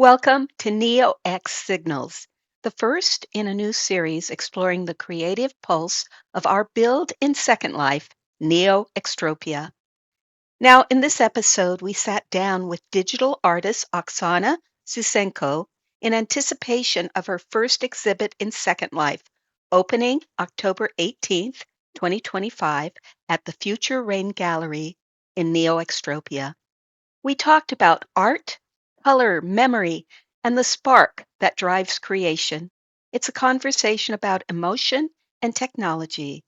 Welcome to NeoX Signals, the first in a new series exploring the creative pulse of our build in Second Life, NeoExtropia. Now, in this episode, we sat down with digital artist Oksana Susenko in anticipation of her first exhibit in Second Life, opening October 18th, 2025, at the Future Rain Gallery in NeoExtropia. We talked about art, color, memory, and the spark that drives creation. It's a conversation about emotion and technology,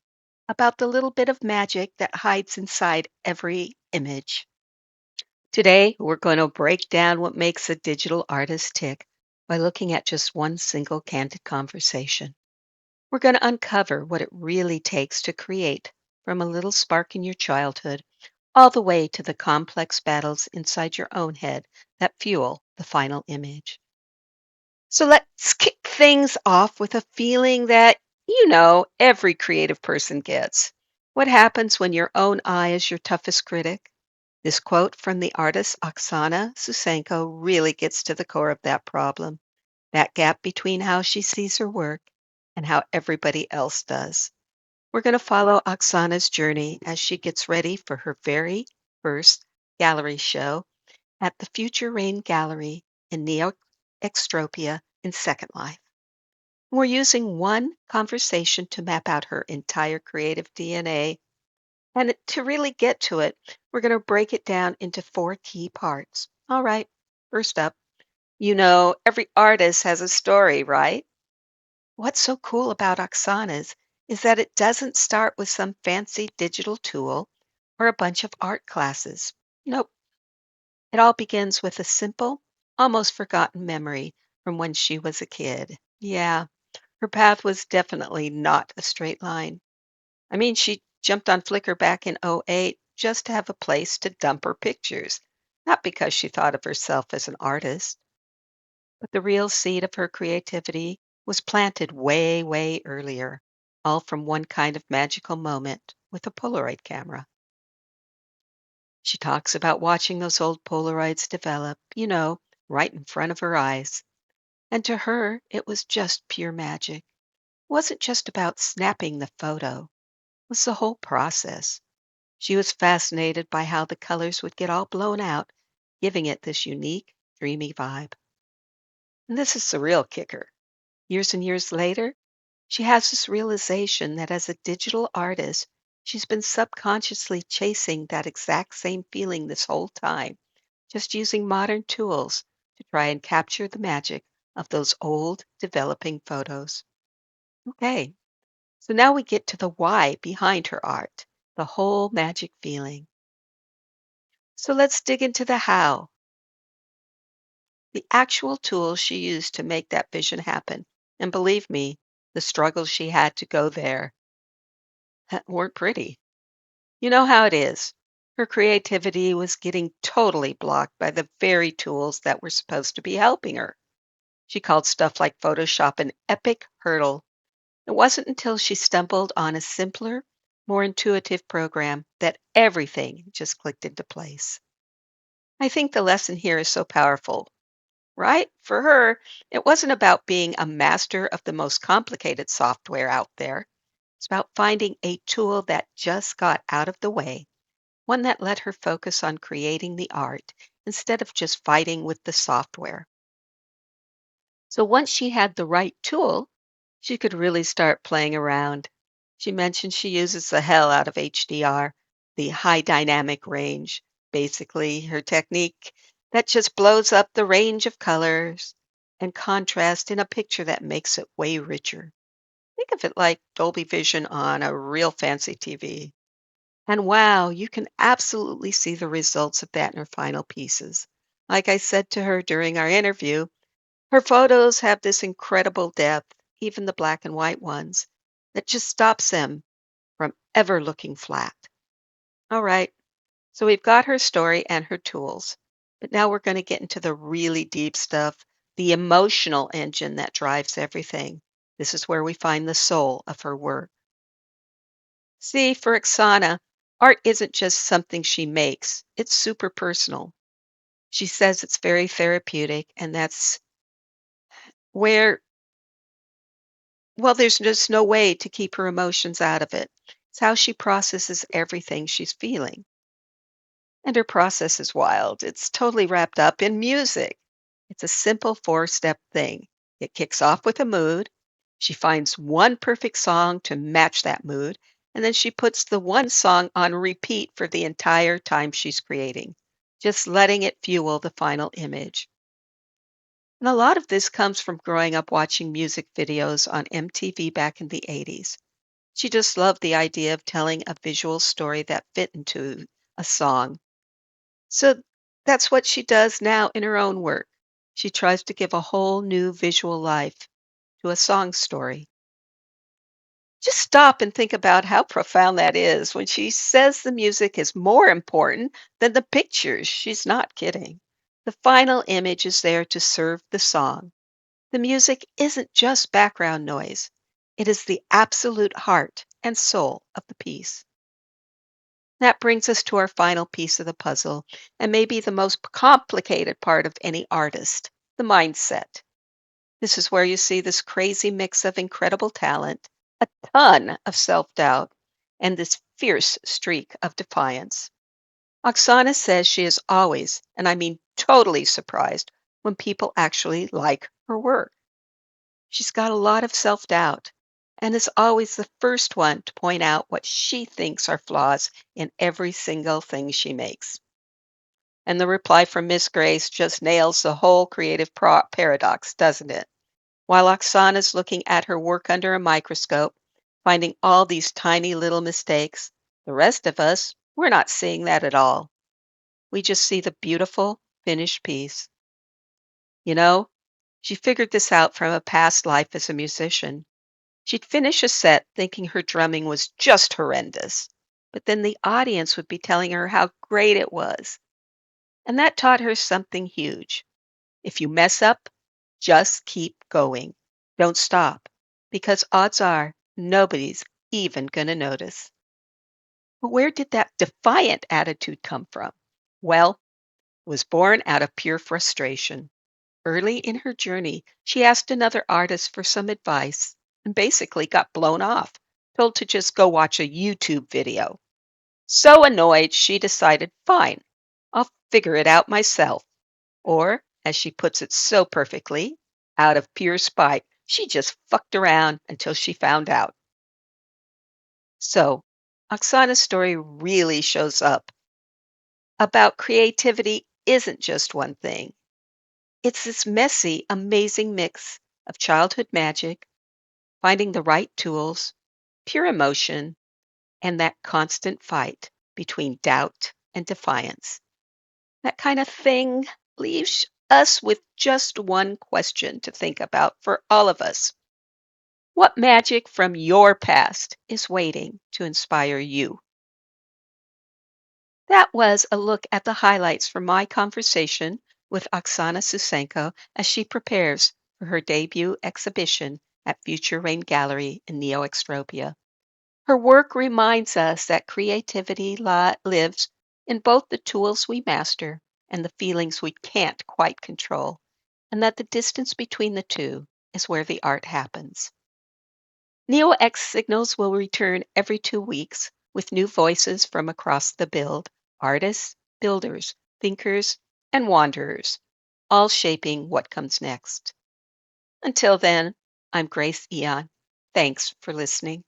about the little bit of magic that hides inside every image. Today, we're going to break down what makes a digital artist tick by looking at just one single candid conversation. We're going to uncover what it really takes to create from a little spark in your childhood all the way to the complex battles inside your own head that fuel the final image. So let's kick things off with a feeling that every creative person gets. What happens when your own eye is your toughest critic? This quote from the artist Oksana Susenko really gets to the core of that problem, that gap between how she sees her work and how everybody else does. We're going to follow Oksana's journey as she gets ready for her very first gallery show at the Future Rain Gallery in NeoExtropia in Second Life. We're using one conversation to map out her entire creative DNA. And to really get to it, we're going to break it down into four key parts. All right, first up, every artist has a story, right? What's so cool about Oksana's is that it doesn't start with some fancy digital tool or a bunch of art classes. Nope. It all begins with a simple, almost forgotten memory from when she was a kid. Yeah, her path was definitely not a straight line. I mean, she jumped on Flickr back in '08 just to have a place to dump her pictures, not because she thought of herself as an artist. But the real seed of her creativity was planted way, way earlier, all from one kind of magical moment with a Polaroid camera. She talks about watching those old Polaroids develop, right in front of her eyes. And to her, it was just pure magic. It wasn't just about snapping the photo, it was the whole process. She was fascinated by how the colors would get all blown out, giving it this unique, dreamy vibe. And this is the real kicker. Years and years later, she has this realization that as a digital artist, she's been subconsciously chasing that exact same feeling this whole time, just using modern tools to try and capture the magic of those old developing photos. Okay, so now we get to the why behind her art, the whole magic feeling. So let's dig into the how, the actual tools she used to make that vision happen. And believe me, the struggles she had to go there weren't pretty. You know how it is. Her creativity was getting totally blocked by the very tools that were supposed to be helping her. She called stuff like Photoshop an epic hurdle. It wasn't until she stumbled on a simpler, more intuitive program that everything just clicked into place. I think the lesson here is so powerful, right? For her, it wasn't about being a master of the most complicated software out there. It's about finding a tool that just got out of the way, one that let her focus on creating the art instead of just fighting with the software. So once she had the right tool, she could really start playing around. She mentioned she uses the hell out of HDR, the high dynamic range, basically her technique that just blows up the range of colors and contrast in a picture that makes it way richer. Think of it like Dolby Vision on a real fancy TV. And wow, you can absolutely see the results of that in her final pieces. Like I said to her during our interview, her photos have this incredible depth, even the black and white ones, that just stops them from ever looking flat. All right, so we've got her story and her tools, but now we're going to get into the really deep stuff, the emotional engine that drives everything. This is where we find the soul of her work. See, for Oksana, art isn't just something she makes, it's super personal. She says it's very therapeutic, and that's where, well, there's just no way to keep her emotions out of it. It's how she processes everything she's feeling. And her process is wild. It's totally wrapped up in music. It's a simple four-step thing. It kicks off with a mood. She finds one perfect song to match that mood, and then she puts the one song on repeat for the entire time she's creating, just letting it fuel the final image. And a lot of this comes from growing up watching music videos on MTV back in the 80s. She just loved the idea of telling a visual story that fit into a song. So that's what she does now in her own work. She tries to give a whole new visual life to a song story. Just stop and think about how profound that is. When she says the music is more important than the pictures, she's not kidding. The final image is there to serve the song. The music isn't just background noise, it is the absolute heart and soul of the piece. That brings us to our final piece of the puzzle, and maybe the most complicated part of any artist, the mindset. This is where you see this crazy mix of incredible talent, a ton of self doubt, and this fierce streak of defiance. Oksana says she is always, and I mean totally surprised when people actually like her work. She's got a lot of self doubt and is always the first one to point out what she thinks are flaws in every single thing she makes. And the reply from Miss Grace just nails the whole creative paradox, doesn't it? While Oksana's looking at her work under a microscope, finding all these tiny little mistakes, the rest of us, we're not seeing that at all. We just see the beautiful, finished piece. You know, she figured this out from a past life as a musician. She'd finish a set thinking her drumming was just horrendous, but then the audience would be telling her how great it was. And that taught her something huge. If you mess up, just keep going. Don't stop, because odds are nobody's even going to notice. But where did that defiant attitude come from? Well, it was born out of pure frustration. Early in her journey, she asked another artist for some advice and basically got blown off, told to just go watch a YouTube video. So annoyed, she decided, fine, I'll figure it out myself. Or, as she puts it so perfectly, out of pure spite, she just fucked around until she found out. So, Oksana's story really shows up about creativity isn't just one thing. It's this messy, amazing mix of childhood magic, finding the right tools, pure emotion, and that constant fight between doubt and defiance. That kind of thing leaves us with just one question to think about for all of us. What magic from your past is waiting to inspire you? That was a look at the highlights from my conversation with Oksana Susenko as she prepares for her debut exhibition at Future Rain Gallery in NeoExtropia. Her work reminds us that creativity lives in both the tools we master and the feelings we can't quite control, and that the distance between the two is where the art happens. NeoX signals will return every 2 weeks with new voices from across the build artists, builders, thinkers, and wanderers, all shaping what comes next. Until then, I'm Grace Aeon. Thanks for listening.